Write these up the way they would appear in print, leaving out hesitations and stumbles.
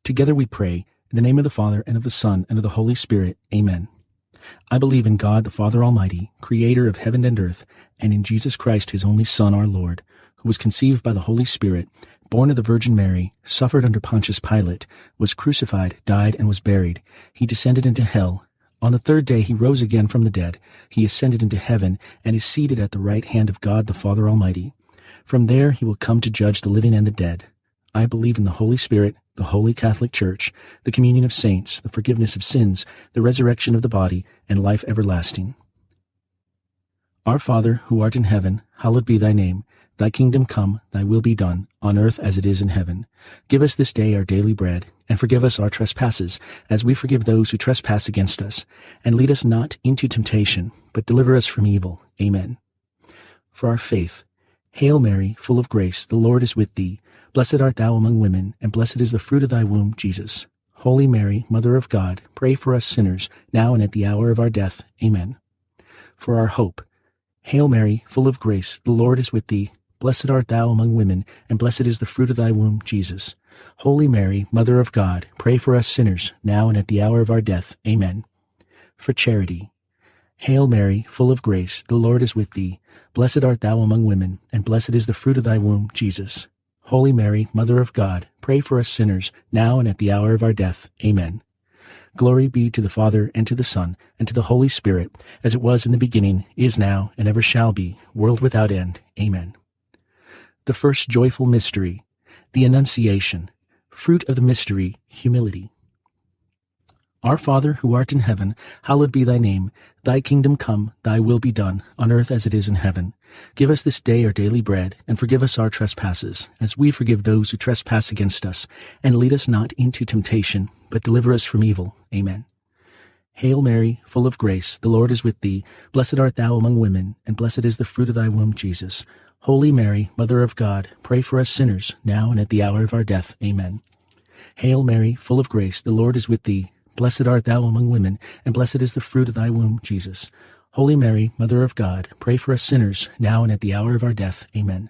Together we pray, in the name of the Father, and of the Son, and of the Holy Spirit. Amen. I believe in God, the Father Almighty, creator of heaven and earth, and in Jesus Christ, his only Son, our Lord, who was conceived by the Holy Spirit, born of the Virgin Mary, suffered under Pontius Pilate, was crucified, died, and was buried. He descended into hell. On the third day he rose again from the dead. He ascended into heaven, and is seated at the right hand of God, the Father Almighty. From there he will come to judge the living and the dead. I believe in the Holy Spirit, the Holy Catholic Church, the communion of saints, the forgiveness of sins, the resurrection of the body, and life everlasting. Our Father, who art in heaven, hallowed be thy name. Thy kingdom come, thy will be done, on earth as it is in heaven. Give us this day our daily bread, and forgive us our trespasses, as we forgive those who trespass against us. And lead us not into temptation, but deliver us from evil. Amen. For our faith, Hail Mary, full of grace, the Lord is with thee. Blessed art thou among women, and blessed is the fruit of thy womb, Jesus. Holy Mary, Mother of God, pray for us sinners, now and at the hour of our death. Amen. For our hope, Hail Mary, full of grace, the Lord is with thee. Blessed art thou among women, and blessed is the fruit of thy womb, Jesus. Holy Mary, Mother of God, pray for us sinners, now and at the hour of our death. Amen. For charity, Hail Mary, full of grace, the Lord is with thee. Blessed art thou among women, and blessed is the fruit of thy womb, Jesus. Holy Mary, Mother of God, pray for us sinners, now and at the hour of our death. Amen. Glory be to the Father, and to the Son, and to the Holy Spirit, as it was in the beginning, is now, and ever shall be, world without end. Amen. The first joyful mystery, the Annunciation. Fruit of the mystery, humility. Our Father, who art in heaven, hallowed be thy name. Thy kingdom come, thy will be done, on earth as it is in heaven. Give us this day our daily bread, and forgive us our trespasses, as we forgive those who trespass against us. And lead us not into temptation, but deliver us from evil. Amen. Hail Mary, full of grace, the Lord is with thee. Blessed art thou among women, and blessed is the fruit of thy womb, Jesus. Holy Mary, Mother of God, pray for us sinners, now and at the hour of our death. Amen. Hail Mary, full of grace, the Lord is with thee. Blessed art thou among women, and blessed is the fruit of thy womb, Jesus. Holy Mary, Mother of God, pray for us sinners, now and at the hour of our death. Amen.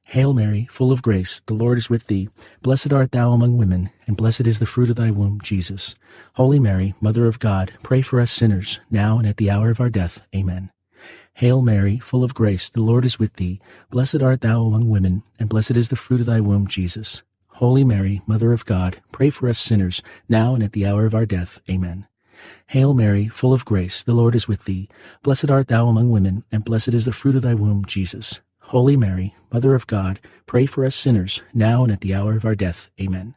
Hail Mary, full of grace, the Lord is with thee. Blessed art thou among women, and blessed is the fruit of thy womb, Jesus. Holy Mary, Mother of God, pray for us sinners, now and at the hour of our death. Amen. Hail Mary, full of grace, the Lord is with thee. Blessed art thou among women, and blessed is the fruit of thy womb, Jesus. Holy Mary, Mother of God, pray for us sinners, now and at the hour of our death. Amen. Hail Mary, full of grace, the Lord is with thee. Blessed art thou among women, and blessed is the fruit of thy womb, Jesus. Holy Mary, Mother of God, pray for us sinners, now and at the hour of our death. Amen.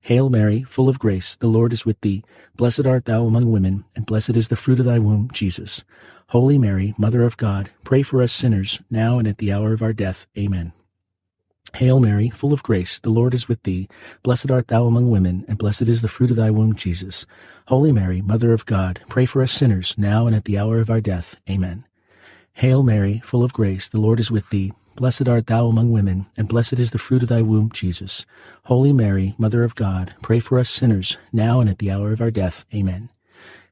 Hail Mary, full of grace, the Lord is with thee. Blessed art thou among women, and blessed is the fruit of thy womb, Jesus. Holy Mary, Mother of God, pray for us sinners, now and at the hour of our death. Amen. Hail Mary, full of grace, the Lord is with thee. Blessed art thou among women, and blessed is the fruit of thy womb, Jesus. Holy Mary, Mother of God, pray for us sinners, now and at the hour of our death. Amen. Hail Mary, full of grace, the Lord is with thee. Blessed art thou among women, and blessed is the fruit of thy womb, Jesus. Holy Mary, Mother of God, pray for us sinners, now and at the hour of our death. Amen.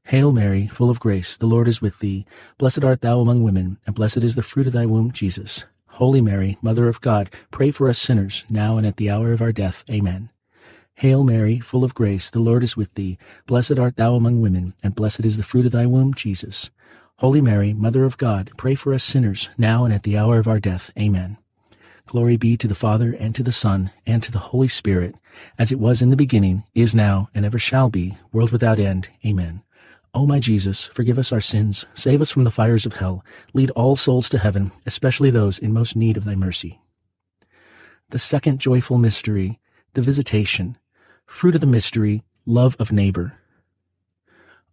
Hail Mary, full of grace, the Lord is with thee. Blessed art thou among women, and blessed is the fruit of thy womb, Jesus. Holy Mary, Mother of God, pray for us sinners, now and at the hour of our death. Amen. Hail Mary, full of grace, the Lord is with thee. Blessed art thou among women, and blessed is the fruit of thy womb, Jesus. Holy Mary, Mother of God, pray for us sinners, now and at the hour of our death. Amen. Glory be to the Father, and to the Son, and to the Holy Spirit, as it was in the beginning, is now, and ever shall be, world without end. Amen. O my Jesus, forgive us our sins, save us from the fires of hell, lead all souls to heaven, especially those in most need of thy mercy. The second joyful mystery, the Visitation. Fruit of the mystery, love of neighbor.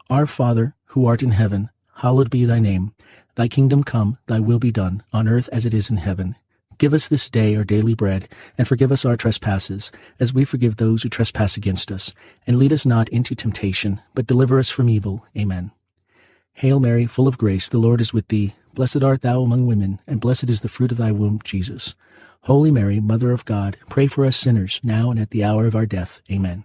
Our Father, who art in heaven, hallowed be thy name. Thy kingdom come, thy will be done, on earth as it is in heaven. Give us this day our daily bread, and forgive us our trespasses, as we forgive those who trespass against us. And lead us not into temptation, but deliver us from evil. Amen. Hail Mary, full of grace, the Lord is with thee. Blessed art thou among women, and blessed is the fruit of thy womb, Jesus. Holy Mary, Mother of God, pray for us sinners, now and at the hour of our death. Amen.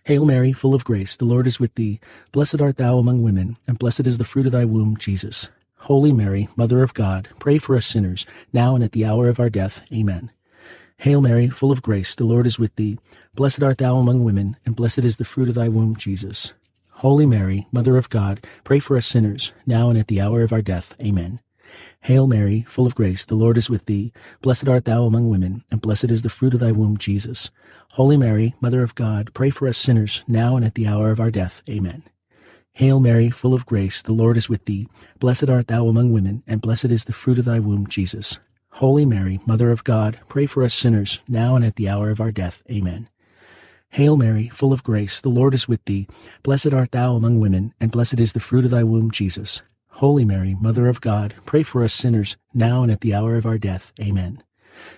Hail Mary, full of grace, the Lord is with thee. Blessed art thou among women, and blessed is the fruit of thy womb, Jesus. Holy Mary, Mother of God, pray for us sinners, now and at the hour of our death. Amen. Hail Mary, full of grace, the Lord is with thee. Blessed art thou among women, and blessed is the fruit of thy womb, Jesus. Holy Mary, Mother of God, pray for us sinners, now and at the hour of our death. Amen. Hail Mary, full of grace, the Lord is with thee. Blessed art thou among women, and blessed is the fruit of thy womb, Jesus. Holy Mary, Mother of God, pray for us sinners, now and at the hour of our death. Amen. Hail Mary, full of grace, the Lord is with thee. Blessed art thou among women, and blessed is the fruit of thy womb, Jesus. Holy Mary, Mother of God, pray for us sinners, now and at the hour of our death. Amen. Hail Mary, full of grace, the Lord is with thee. Blessed art thou among women, and blessed is the fruit of thy womb, Jesus. Holy Mary, Mother of God, pray for us sinners, now and at the hour of our death. Amen.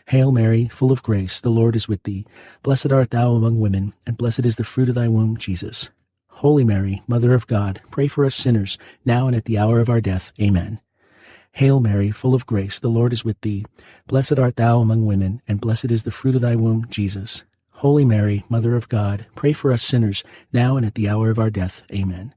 Hail Mary, full of grace, the Lord is with thee. Blessed art thou among women, and blessed is the fruit of thy womb, Jesus. Holy Mary, Mother of God, pray for us sinners, now and at the hour of our death. Amen. Hail Mary, full of grace, the Lord is with thee. Blessed art thou among women, and blessed is the fruit of thy womb, Jesus. Holy Mary, Mother of God, pray for us sinners, now and at the hour of our death. Amen.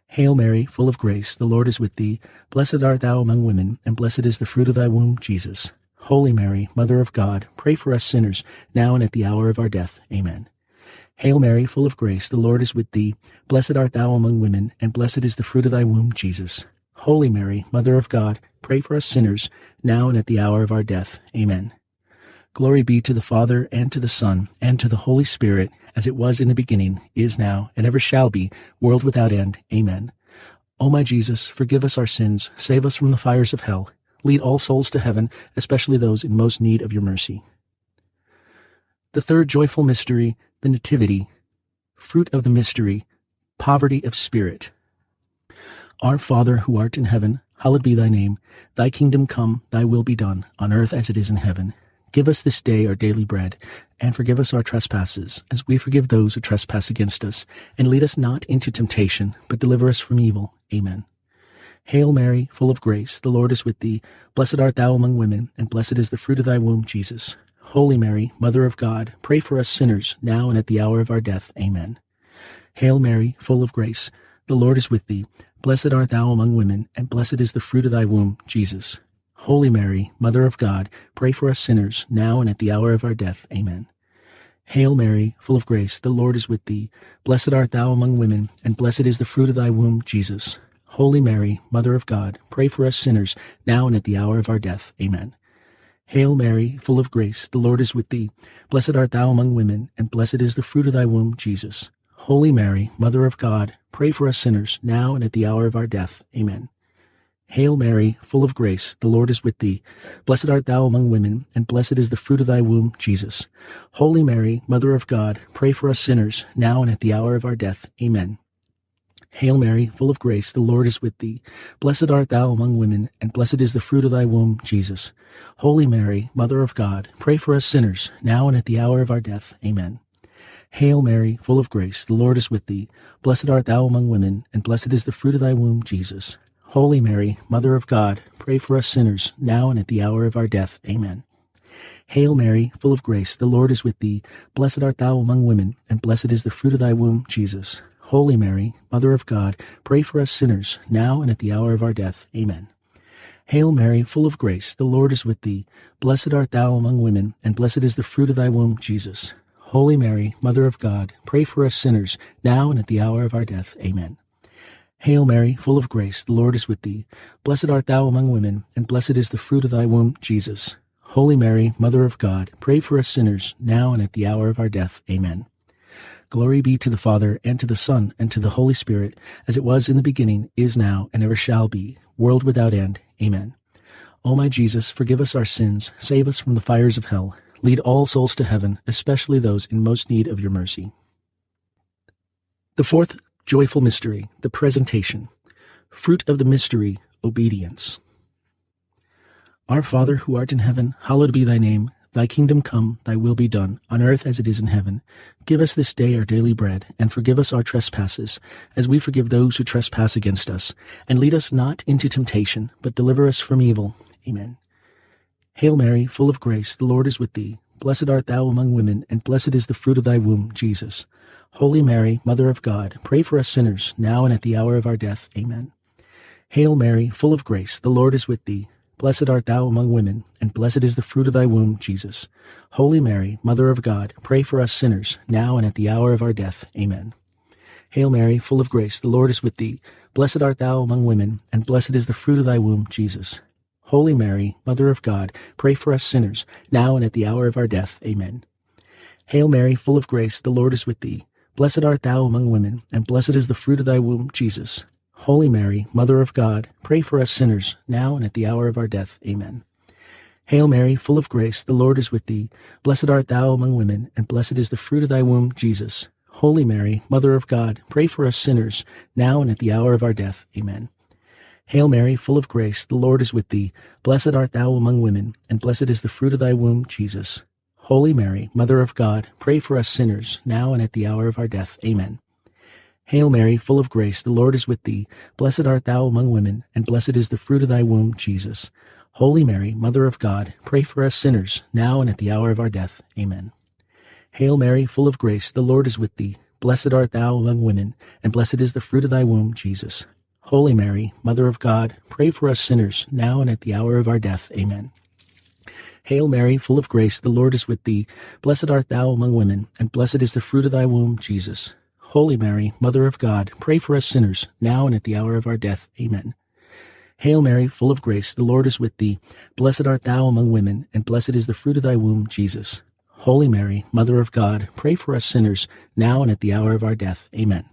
Hail Mary, full of grace, the Lord is with thee. Blessed art thou among women, and blessed is the fruit of thy womb, Jesus. Holy Mary, Mother of God, pray for us sinners, now and at the hour of our death. Amen. Hail Mary, full of grace, the Lord is with thee. Blessed art thou among women, and blessed is the fruit of thy womb, Jesus. Holy Mary, Mother of God, pray for us sinners, now and at the hour of our death. Amen. Glory be to the Father, and to the Son, and to the Holy Spirit, as it was in the beginning, is now, and ever shall be, world without end. Amen. O my Jesus, forgive us our sins, save us from the fires of hell, lead all souls to heaven, especially those in most need of your mercy. The third joyful mystery, the Nativity. Fruit of the mystery, poverty of spirit. Our Father, who art in heaven, hallowed be thy name. Thy kingdom come, thy will be done, on earth as it is in heaven. Give us this day our daily bread, and forgive us our trespasses, as we forgive those who trespass against us. And lead us not into temptation, but deliver us from evil. Amen. Hail Mary, full of grace, the Lord is with thee. Blessed art thou among women, and blessed is the fruit of thy womb, Jesus. Holy Mary, Mother of God, pray for us sinners, now and at the hour of our death. Amen. Hail Mary, full of grace, the Lord is with thee. Blessed art thou among women, and blessed is the fruit of thy womb, Jesus. Holy Mary, Mother of God, pray for us sinners, now and at the hour of our death. Amen. Hail Mary, full of grace, the Lord is with thee. Blessed art thou among women, and blessed is the fruit of thy womb, Jesus. Holy Mary, Mother of God, pray for us sinners, now and at the hour of our death. Amen. Hail Mary, full of grace, the Lord is with thee. Blessed art thou among women, and blessed is the fruit of thy womb, Jesus. Holy Mary, Mother of God, pray for us sinners, now and at the hour of our death. Amen. Hail Mary, full of grace, the Lord is with thee. Blessed art thou among women, and blessed is the fruit of thy womb, Jesus. Holy Mary, Mother of God, pray for us sinners, now and at the hour of our death. Amen. Hail Mary, full of grace, the Lord is with thee. Blessed art thou among women, and blessed is the fruit of thy womb, Jesus. Holy Mary, Mother of God, pray for us sinners, now and at the hour of our death. Amen. Hail Mary, full of grace, the Lord is with thee. Blessed art thou among women, and blessed is the fruit of thy womb, Jesus. Holy Mary, Mother of God, pray for us sinners, now and at the hour of our death. Amen. Hail Mary, full of grace, the Lord is with thee. Blessed art thou among women, and blessed is the fruit of thy womb, Jesus. Holy Mary, Mother of God, pray for us sinners, now and at the hour of our death. Amen. Hail Mary, full of grace, the Lord is with thee. Blessed art thou among women, and blessed is the fruit of thy womb, Jesus. Holy Mary, Mother of God, pray for us sinners, now and at the hour of our death. Amen. Hail Mary, full of grace, the Lord is with thee. Blessed art thou among women, and blessed is the fruit of thy womb, Jesus. Holy Mary, Mother of God, pray for us sinners, now and at the hour of our death. Amen. Glory be to the Father, and to the Son, and to the Holy Spirit, as it was in the beginning, is now, and ever shall be, world without end. Amen. O my Jesus, forgive us our sins, save us from the fires of hell, lead all souls to heaven, especially those in most need of your mercy. The fourth joyful mystery, the Presentation. Fruit of the mystery, obedience. Our Father, who art in heaven, hallowed be thy name. Thy kingdom come, thy will be done, on earth as it is in heaven. Give us this day our daily bread, and forgive us our trespasses, as we forgive those who trespass against us. And lead us not into temptation, but deliver us from evil. Amen. Hail Mary, full of grace, the Lord is with thee. Blessed art thou among women, and blessed is the fruit of thy womb, Jesus. Holy Mary, Mother of God, pray for us sinners, now and at the hour of our death. Amen. Hail Mary, full of grace, the Lord is with thee. Blessed art thou among women, and blessed is the fruit of thy womb, Jesus. Holy Mary, Mother of God, pray for us sinners, now and at the hour of our death. Amen. Hail Mary, full of grace, the Lord is with thee. Blessed art thou among women, and blessed is the fruit of thy womb, Jesus. Holy Mary, Mother of God, pray for us sinners, now and at the hour of our death. Amen. Hail Mary, full of grace, the Lord is with thee. Blessed art thou among women, and blessed is the fruit of thy womb, Jesus. Holy Mary, Mother of God, pray for us sinners, now and at the hour of our death. Amen. Hail Mary, full of grace, the Lord is with thee. Blessed art thou among women, and blessed is the fruit of thy womb, Jesus. Holy Mary, Mother of God, pray for us sinners, now and at the hour of our death. Amen. Hail Mary, full of grace, the Lord is with thee. Blessed art thou among women, and blessed is the fruit of thy womb, Jesus. Holy Mary, Mother of God, pray for us sinners, now and at the hour of our death. Amen. Hail Mary, full of grace, the Lord is with thee. Blessed art thou among women, and blessed is the fruit of thy womb, Jesus. Holy Mary, Mother of God, pray for us sinners, now and at the hour of our death. Amen. Hail Mary, full of grace, the Lord is with thee. Blessed art thou among women, and blessed is the fruit of thy womb, Jesus. Holy Mary, Mother of God, pray for us sinners, now and at the hour of our death. Amen. Hail Mary, full of grace, the Lord is with thee. Blessed art thou among women, and blessed is the fruit of thy womb, Jesus. Holy Mary, Mother of God, pray for us sinners, now and at the hour of our death. Amen. Hail Mary, full of grace, the Lord is with thee. Blessed art thou among women, and blessed is the fruit of thy womb, Jesus. Holy Mary, Mother of God, pray for us sinners, now and at the hour of our death. Amen.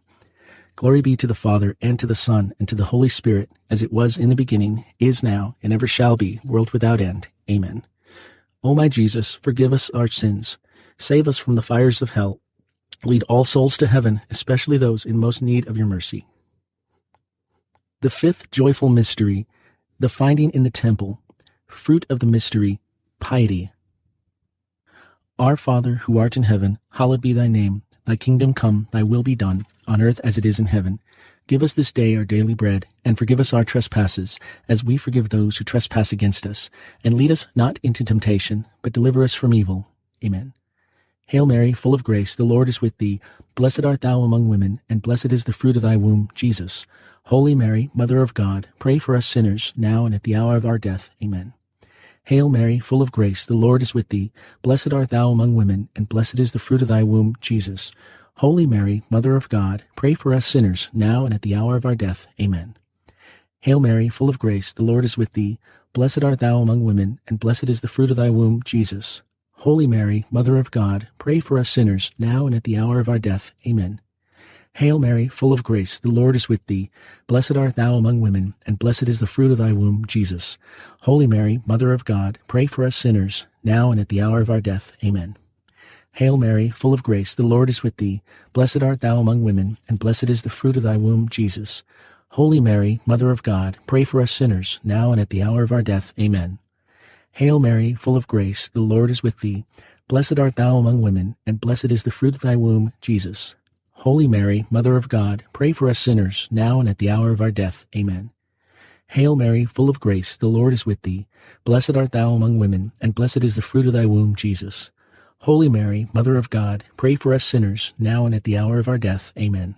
Glory be to the Father, and to the Son, and to the Holy Spirit, as it was in the beginning, is now, and ever shall be, world without end. Amen. O my Jesus, forgive us our sins. Save us from the fires of hell. Lead all souls to heaven, especially those in most need of your mercy. The fifth joyful mystery, the finding in the temple. Fruit of the mystery, piety. Our Father, who art in heaven, hallowed be thy name. Thy kingdom come, thy will be done, on earth as it is in heaven. Give us this day our daily bread, and forgive us our trespasses, as we forgive those who trespass against us. And lead us not into temptation, but deliver us from evil. Amen. Hail Mary, full of grace, the Lord is with thee. Blessed art thou among women, and blessed is the fruit of thy womb, Jesus. Holy Mary, Mother of God, pray for us sinners, now and at the hour of our death. Amen. Hail Mary, full of grace, the Lord is with thee. Blessed art thou among women, and blessed is the fruit of thy womb, Jesus. Holy Mary, Mother of God, pray for us sinners, now and at the hour of our death. Amen. Hail Mary, full of grace, the Lord is with thee. Blessed art thou among women, and blessed is the fruit of thy womb, Jesus. Holy Mary, Mother of God, pray for us sinners, now and at the hour of our death. Amen. Hail Mary, full of grace, the Lord is with thee. Blessed art thou among women, and blessed is the fruit of thy womb, Jesus. Holy Mary, Mother of God, pray for us sinners, now and at the hour of our death. Amen. Hail Mary, full of grace, the Lord is with thee. Blessed art thou among women, and blessed is the fruit of thy womb, Jesus. Holy Mary, Mother of God, pray for us sinners, now and at the hour of our death. Amen. Hail Mary, full of grace, the Lord is with thee. Blessed art thou among women, and blessed is the fruit of thy womb, Jesus. Holy Mary, Mother of God, pray for us sinners, now and at the hour of our death. Amen. Hail Mary, full of grace, the Lord is with thee. Blessed art thou among women, and blessed is the fruit of thy womb, Jesus. Holy Mary, Mother of God, pray for us sinners, now and at the hour of our death. Amen.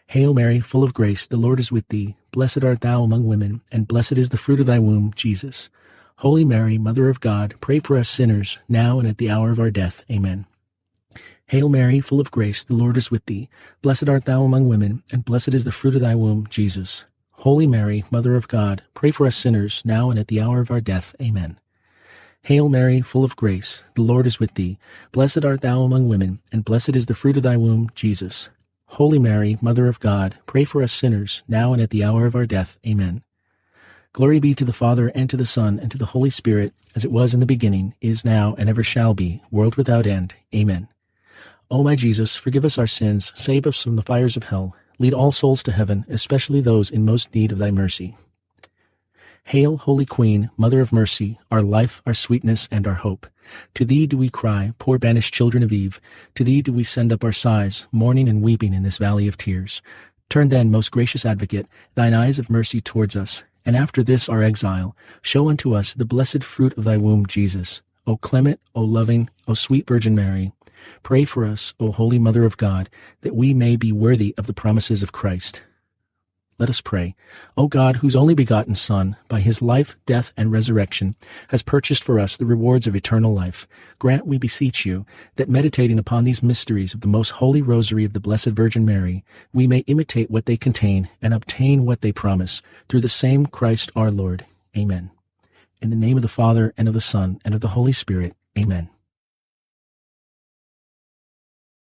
Hail Mary, full of grace, the Lord is with thee. Blessed art thou among women, and blessed is the fruit of thy womb, Jesus. Holy Mary, Mother of God, pray for us sinners, now and at the hour of our death. Amen. Hail Mary, full of grace, the Lord is with thee. Blessed art thou among women, and blessed is the fruit of thy womb, Jesus. Holy Mary, Mother of God, pray for us sinners, now and at the hour of our death. Amen. Hail Mary, full of grace, the Lord is with thee. Blessed art thou among women, and blessed is the fruit of thy womb, Jesus. Holy Mary, Mother of God, pray for us sinners, now and at the hour of our death. Amen. Glory be to the Father, and to the Son, and to the Holy Spirit, as it was in the beginning, is now, and ever shall be, world without end. Amen. O my Jesus, forgive us our sins, save us from the fires of hell, lead all souls to heaven, especially those in most need of thy mercy. Hail, Holy Queen, Mother of Mercy, our life, our sweetness, and our hope. To thee do we cry, poor banished children of Eve. To thee do we send up our sighs, mourning and weeping in this valley of tears. Turn then, most gracious Advocate, thine eyes of mercy towards us, and after this our exile, show unto us the blessed fruit of thy womb, Jesus. O clement, O loving, O sweet Virgin Mary, pray for us, O Holy Mother of God, that we may be worthy of the promises of Christ. Let us pray. O God, whose only begotten Son, by his life, death, and resurrection, has purchased for us the rewards of eternal life, grant, we beseech you, that meditating upon these mysteries of the most holy Rosary of the Blessed Virgin Mary, we may imitate what they contain and obtain what they promise, through the same Christ our Lord. Amen. In the name of the Father, and of the Son, and of the Holy Spirit. Amen.